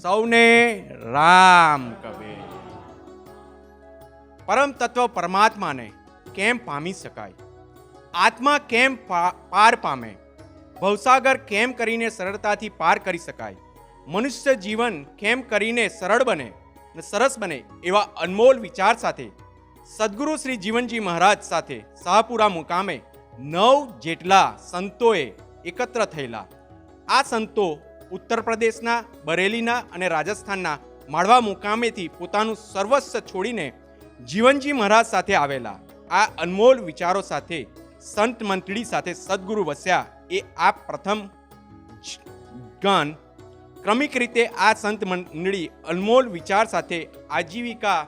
સૌને રામ કબીર. પરમ તત્વ પરમાત્માને કેમ પામી શકાય? આત્મા કેમ પાર પામે? ભવસાગર કેમ કરીને સરળતાથી પાર કરી શકાય? મનુષ્ય જીવન કેમ કરીને સરળ બને અને સરસ બને? એવા અનમોલ વિચાર સાથે સદગુરુ શ્રી જીવનજી મહારાજ સાથે શાહપુરા મુકામે 9 જેટલા સંતોએ એકત્ર થયેલા. આ સંતો ઉત્તર પ્રદેશના, બરેલીના અને રાજસ્થાનના માળવા મુકામેથી પોતાનું સર્વસ્વ છોડીને જીવનજી મહારાજ સાથે આવેલા. આ અનમોલ વિચારો સાથે સંત મંડળી સાથે સદગુરુ વસ્યા એ આ પ્રથમ ગાન. ક્રમિક રીતે આ સંત મંડળી અનમોલ વિચાર સાથે આજીવિકા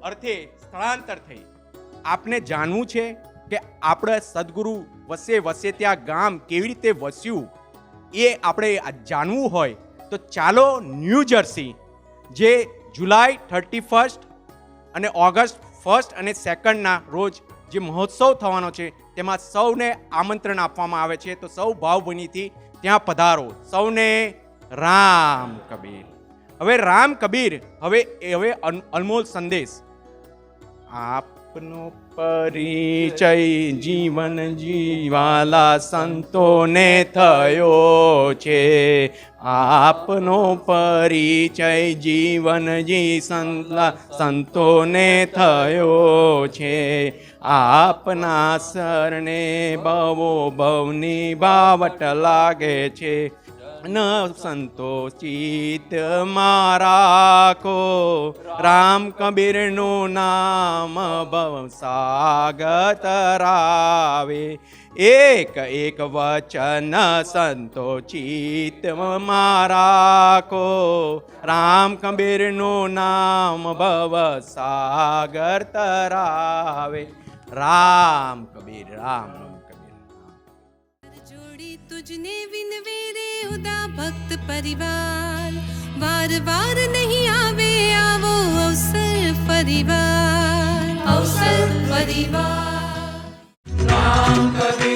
અર્થે સ્થળાંતર થઈ. આપને જાણવું છે કે આપણે સદગુરુ વસે ત્યાં ગામ કેવી રીતે વસ્યું એ આપણે જાણવું હોય તો ચાલો ન્યૂ જર્સી, જે જુલાઈ 31 અને ઓગસ્ટ 1 અને 2ના રોજ જે મહોત્સવ થવાનો છે તેમાં સૌને આમંત્રણ આપવામાં આવે છે. તો સૌ ભાવભીનીથી ત્યાં પધારો. સૌને રામ કબીર. હવે રામ કબીર હવે અનમોલ સંદેશ. આપનો પરિચય જીવન જીવાલા સંતોને થયો છે. આપનો પરિચય જીવનજી સંતોને થયો છે. આપના શરણે ભવની બાવટ લાગે છે. ન સંતોષિત મારાકો રામ કબીરનું નામ ભવસાગર તરાવે. એક એક વચન સંતોષિત મારાકો રામ કબીરનું નામ ભવસાગર તરાવે. રામ કબીર, રામ કબીર. जोड़ी तुझने विनवे रे उदा भक्त परिवार, वार वार नहीं आवे आवो अवसर परिवार, अवसर परिवार. राम कबीर